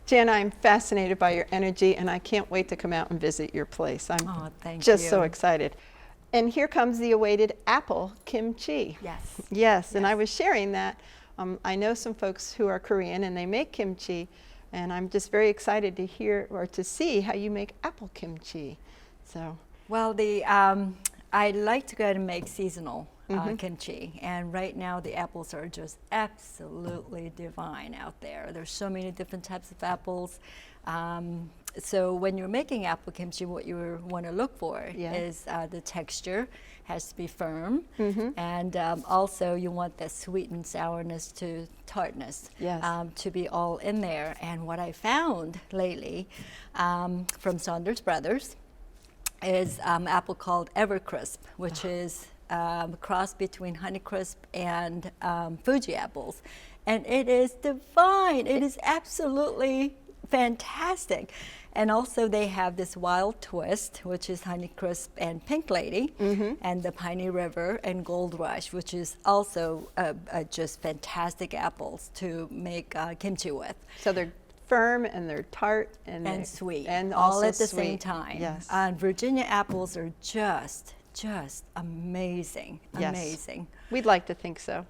Jan, I'm fascinated by your energy, and I can't wait to come out and visit your place. I'm just so excited. And here comes the awaited apple kimchi. Yes, and I was sharing that. I know some folks who are Korean, and they make kimchi, and I'm just very excited to hear or to see how you make apple kimchi. So, well, I like to go ahead and make seasonal kimchi, and right now the apples are just absolutely divine out there. There's so many different types of apples. So when you're making apple kimchi, what you want to look for is the texture has to be firm, and also you want the sweet and sourness to tartness to be all in there. And what I found lately from Saunders Brothers is apple called Evercrisp, which is a cross between Honeycrisp and Fuji apples. And it is divine. It is absolutely fantastic. And also they have this Wild Twist, which is Honeycrisp and Pink Lady, and the Piney River and Gold Rush, which is also just fantastic apples to make kimchi with. So they're firm and they're tart and sweet, and all at the sweet. same time. Yes. Virginia apples are just amazing, amazing. We'd like to think so.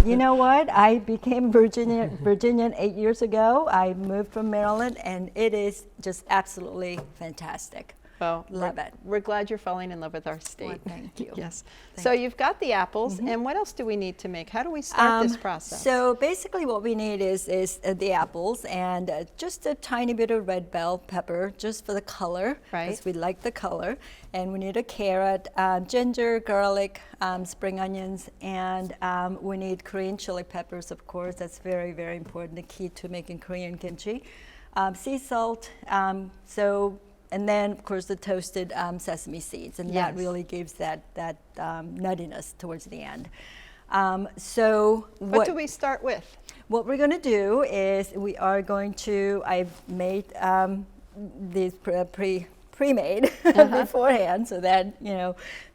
You know what? I became Virginian 8 years ago. I moved from Maryland, and it is just absolutely fantastic. Well, love it. We're glad you're falling in love with our state. Well, thank you. Yes. So you've got the apples, and what else do we need to make? How do we start this process? So basically what we need is the apples and just a tiny bit of red bell pepper just for the color, because we like the color. And we need a carrot, ginger, garlic, spring onions, and we need Korean chili peppers, of course. That's very, very important, the key to making Korean kimchi. Sea salt, and then, of course, the toasted sesame seeds, and that really gives that nuttiness towards the end. So what do we start with? What we're going to do is I've made these pre-made beforehand, so that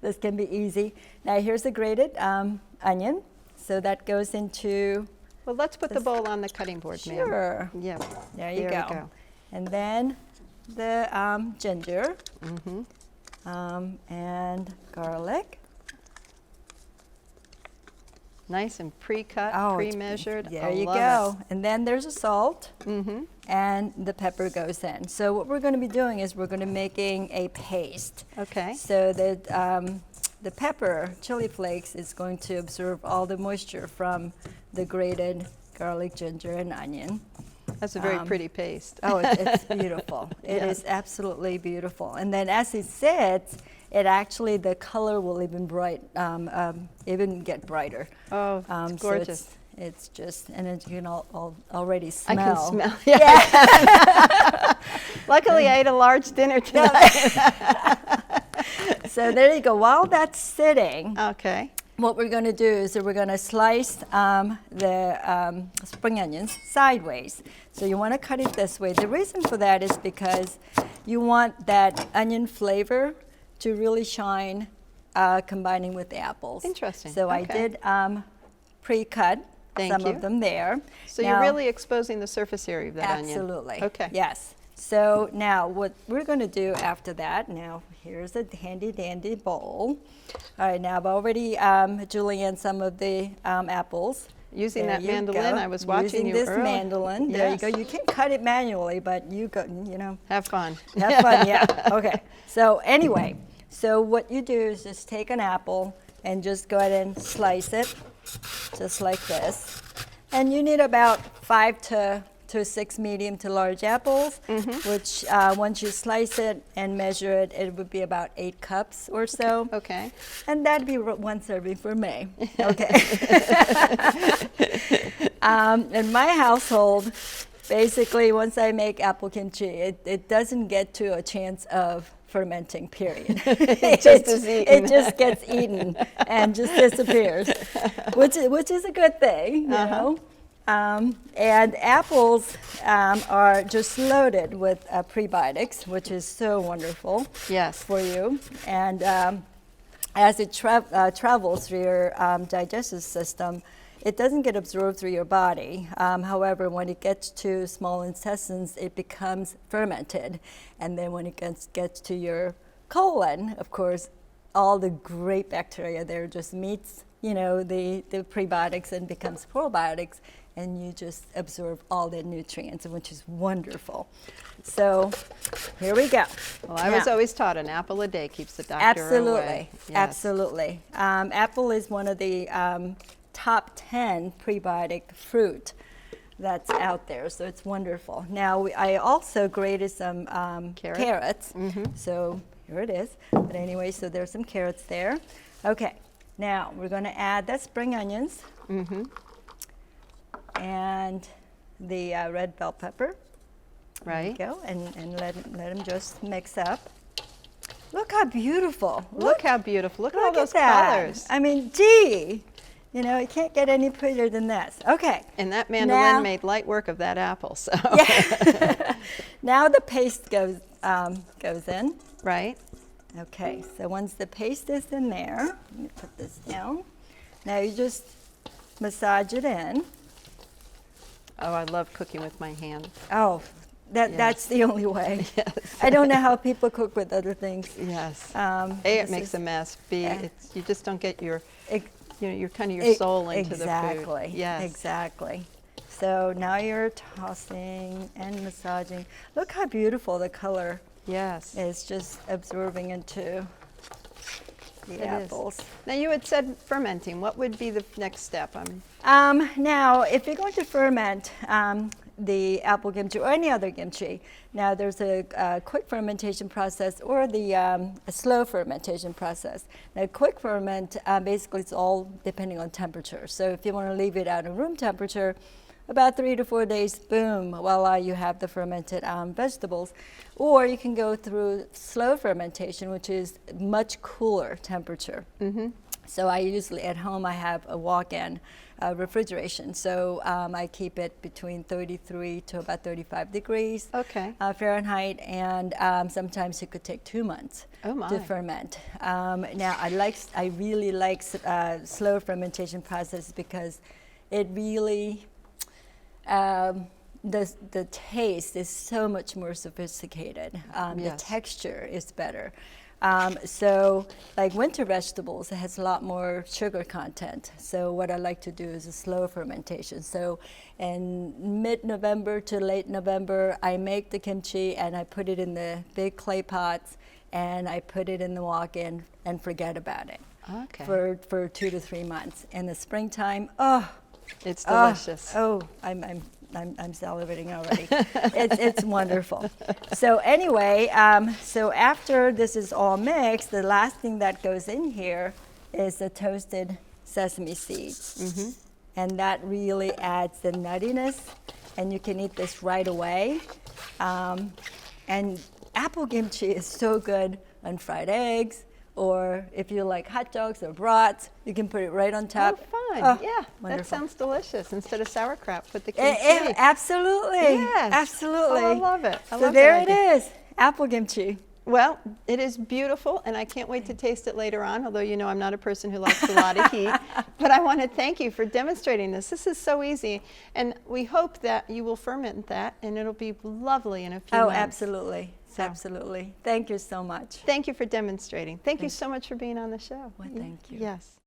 this can be easy. Now here's the grated onion, so that goes into. Well, let's put the bowl on the cutting board, ma'am. Sure. Yeah. There you go. And then the ginger and garlic. Nice and pre-cut, pre-measured. There you go. And then there's the salt, and the pepper goes in. So what we're going to be doing is we're going to be making a paste. Okay. So that the pepper, chili flakes, is going to absorb all the moisture from the grated garlic, ginger, and onion. That's a very pretty paste. Oh, it's beautiful. It is absolutely beautiful. And then as it sits, the color will even get brighter. Oh, it's gorgeous. So it's just, and as you can already smell. I can smell. Yeah. Luckily, I ate a large dinner tonight. So there you go. While that's sitting, what we're going to do is that we're going to slice the spring onions sideways. So you want to cut it this way. The reason for that is because you want that onion flavor to really shine combining with the apples. Interesting. So I did pre-cut some of them there. So you're really exposing the surface area of that onion. Absolutely. Okay. Yes. So now what we're going to do after that, now here's a handy dandy bowl. All right, now I've already julienne some of the apples. Using that mandolin, I was watching you Using this early. mandolin, there you go. You can cut it manually, but you go, Have fun. Have fun, yeah. Okay. So anyway, so what you do is just take an apple and just go ahead and slice it, just like this. And you need about 5 to 6 medium to large apples, which once you slice it and measure it, it would be about 8 cups or so. Okay. And that'd be one serving for me. Okay. In my household, basically, once I make apple kimchi, it doesn't get to a chance of fermenting, period. It just gets eaten and just disappears, which is a good thing, you know. And apples are just loaded with prebiotics, which is so wonderful for you. And as it travels through your digestive system, it doesn't get absorbed through your body. However, when it gets to small intestines, it becomes fermented. And then when it gets to your colon, of course, all the great bacteria there just meets, you know, the prebiotics and becomes probiotics, and you just absorb all the nutrients, which is wonderful. So here we go. Well, I was always taught an apple a day keeps the doctor away. Yes. Absolutely. Apple is one of the top 10 prebiotic fruit that's out there, so it's wonderful. Now, I also grated some carrots, so here it is. But anyway, so there's some carrots there. Okay, now we're going to add the spring onions and the red bell pepper. Right. There you go, and let them just mix up. Look how beautiful. Look how beautiful. Look at all those that. colors. I mean, gee, you know, it can't get any prettier than this. Okay. And that mandolin made light work of that apple, so. Yeah. Now the paste goes in. Right. Okay, so once the paste is in there, let me put this down. Now you just massage it in. Oh, I love cooking with my hands. Oh, that's the only way. Yes. I don't know how people cook with other things. Yes. A, it makes a mess. B, you just don't get your soul into the food. Exactly. Yes. Exactly. So now you're tossing and massaging. Look how beautiful the color is just absorbing into the apples. Now you had said fermenting. What would be the next step? Now, if you're going to ferment the apple kimchi or any other kimchi, now there's a quick fermentation process or the a slow fermentation process. Now, quick ferment, basically it's all depending on temperature. So if you want to leave it at a room temperature, about 3 to 4 days, boom, voila, you have the fermented vegetables. Or you can go through slow fermentation, which is much cooler temperature. So I usually, at home, I have a walk-in refrigeration. So I keep it between 33 to about 35 degrees Fahrenheit, and sometimes it could take 2 months to ferment. Now, I really like slow fermentation process because it really, the taste is so much more sophisticated. The texture is better. So like winter vegetables, it has a lot more sugar content. So what I like to do is a slow fermentation. So in mid-November to late November, I make the kimchi and I put it in the big clay pots and I put it in the walk-in and forget about it for 2 to 3 months. In the springtime, it's delicious. I'm salivating already. It's wonderful. So anyway, so after this is all mixed, the last thing that goes in here is the toasted sesame seeds. And that really adds the nuttiness, and you can eat this right away. And apple kimchi is so good on fried eggs, or if you like hot dogs or brats, you can put it right on top. Oh, fun. Yeah, wonderful. That sounds delicious. Instead of sauerkraut, put the kimchi. Absolutely. Yes. Absolutely. Oh, I love it. So there it is, apple kimchi. Well, it is beautiful, and I can't wait to taste it later on, although you know I'm not a person who likes a lot of heat. But I want to thank you for demonstrating this. This is so easy, and we hope that you will ferment that, and it'll be lovely in a few months. Oh, absolutely. So. Absolutely. Thank you so much. Thank you for demonstrating. Thank you so much for being on the show. Well, thank you. Yes.